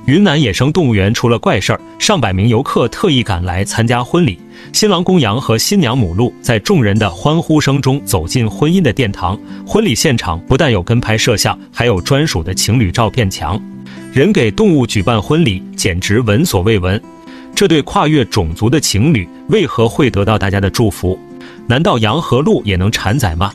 云南野生动物园出了怪事儿，上百名游客特意赶来参加婚礼。新郎公羊和新娘母鹿在众人的欢呼声中走进婚姻的殿堂。婚礼现场不但有跟拍摄像，还有专属的情侣照片墙。人给动物举办婚礼，简直闻所未闻。这对跨越种族的情侣为何会得到大家的祝福？难道羊和鹿也能产崽吗？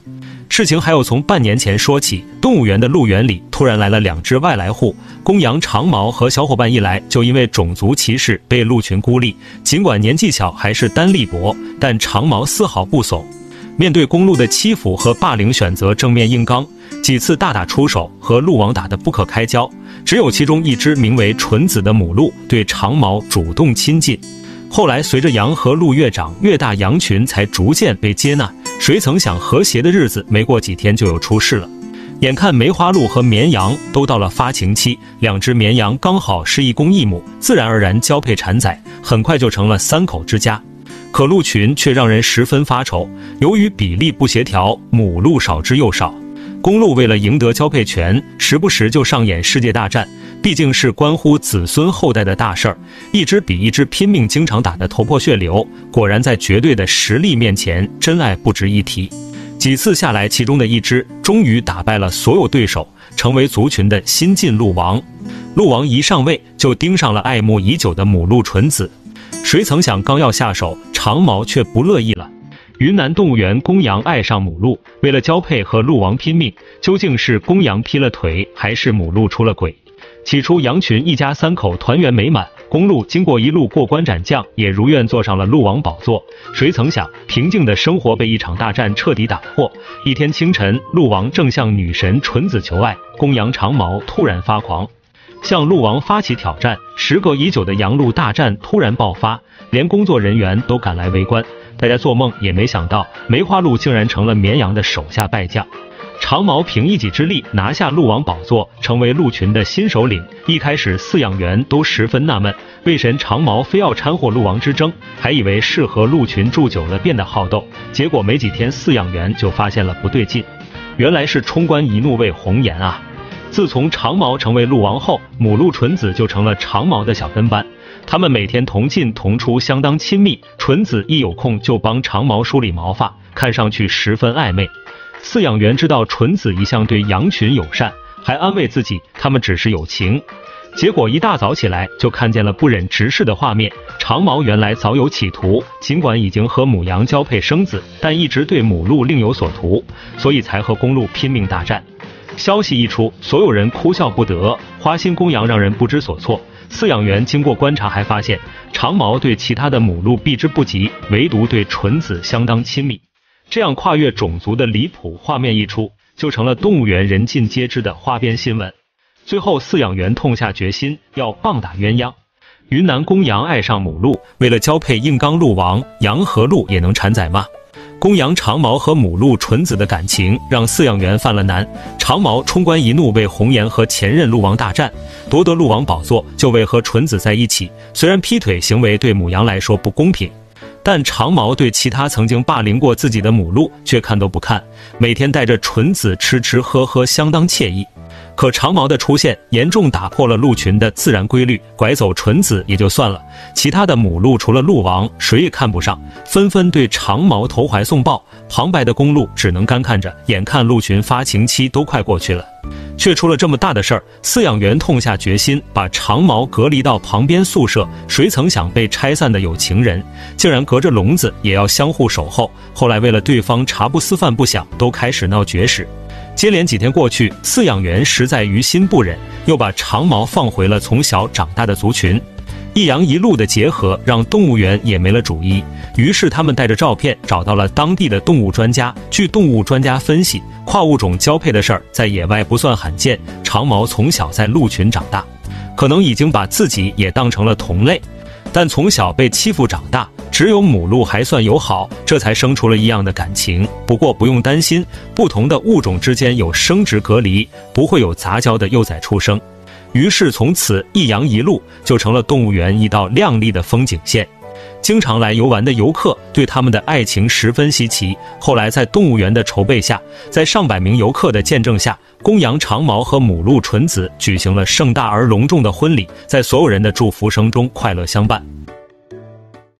事情还有从半年前说起，动物园的鹿园里突然来了2只外来户，公羊长毛和小伙伴一来就因为种族歧视被鹿群孤立。尽管年纪小还是单力薄，但长毛丝毫不怂，面对公鹿的欺负和霸凌，选择正面硬刚，几次大打出手，和鹿王打得不可开交。只有其中一只名为纯子的母鹿对长毛主动亲近。后来随着羊和鹿越长越大，羊群才逐渐被接纳。谁曾想和谐的日子没过几天就有出事了。眼看梅花鹿和绵羊都到了发情期，2只绵羊刚好是一公一母，自然而然交配产崽，很快就成了3口之家。可鹿群却让人十分发愁，由于比例不协调，母鹿少之又少。公鹿为了赢得交配权，时不时就上演世界大战，毕竟是关乎子孙后代的大事儿，一只比一只拼命，经常打得头破血流。果然在绝对的实力面前，真爱不值一提。几次下来，其中的一只终于打败了所有对手，成为族群的新晋鹿王。鹿王一上位就盯上了爱慕已久的母鹿纯子，谁曾想刚要下手，长毛却不乐意了。云南动物园公羊爱上母鹿，为了交配和鹿王拼命，究竟是公羊劈了腿，还是母鹿出了轨？起初羊群一家3口团圆美满，公鹿经过一路过关斩将，也如愿坐上了鹿王宝座。谁曾想平静的生活被一场大战彻底打破。一天清晨，鹿王正向女神纯子求爱，公羊长毛突然发狂，向鹿王发起挑战。时隔已久的羊鹿大战突然爆发，连工作人员都赶来围观。大家做梦也没想到，梅花鹿竟然成了绵羊的手下败将。长毛凭一己之力拿下鹿王宝座，成为鹿群的新首领。一开始饲养员都十分纳闷，为神长毛非要掺和鹿王之争，还以为是和鹿群住久了变得好斗。结果没几天，饲养员就发现了不对劲，原来是冲冠一怒为红颜啊！自从长毛成为鹿王后，母鹿纯子就成了长毛的小跟班。他们每天同进同出，相当亲密。纯子一有空就帮长毛梳理毛发，看上去十分暧昧。饲养员知道纯子一向对羊群友善，还安慰自己他们只是友情。结果一大早起来就看见了不忍直视的画面。长毛原来早有企图，尽管已经和母羊交配生子，但一直对母鹿另有所图，所以才和公鹿拼命大战。消息一出，所有人哭笑不得，花心公羊让人不知所措。饲养员经过观察还发现，长毛对其他的母鹿避之不及，唯独对纯子相当亲密。这样跨越种族的离谱画面一出，就成了动物园人尽皆知的花边新闻。最后饲养员痛下决心，要棒打鸳鸯。云南公羊爱上母鹿，为了交配硬刚鹿王，羊和鹿也能产崽吗？公羊长毛和母鹿纯子的感情让饲养员犯了难。长毛冲冠一怒为红颜和前任鹿王大战，夺得鹿王宝座，就为和纯子在一起。虽然劈腿行为对母羊来说不公平，但长毛对其他曾经霸凌过自己的母鹿却看都不看，每天带着纯子吃吃喝喝，相当惬意。可长毛的出现严重打破了鹿群的自然规律，拐走纯子也就算了，其他的母鹿除了鹿王谁也看不上，纷纷对长毛投怀送抱。旁白的公鹿只能干看着，眼看鹿群发情期都快过去了，却出了这么大的事儿。饲养员痛下决心，把长毛隔离到旁边宿舍。谁曾想被拆散的有情人竟然隔着笼子也要相互守候。后来为了对方茶不思饭不想，都开始闹绝食。接连几天过去，饲养员实在于心不忍，又把长毛放回了从小长大的族群。一羊一鹿的结合让动物园也没了主意，于是他们带着照片找到了当地的动物专家。据动物专家分析，跨物种交配的事儿在野外不算罕见，长毛从小在鹿群长大，可能已经把自己也当成了同类，但从小被欺负长大，只有母鹿还算友好，这才生出了一样的感情。不过不用担心，不同的物种之间有生殖隔离，不会有杂交的幼崽出生。于是从此一羊一鹿就成了动物园一道亮丽的风景线。经常来游玩的游客对他们的爱情十分稀奇。后来在动物园的筹备下，在上百名游客的见证下，公羊长毛和母鹿纯子举行了盛大而隆重的婚礼，在所有人的祝福声中快乐相伴。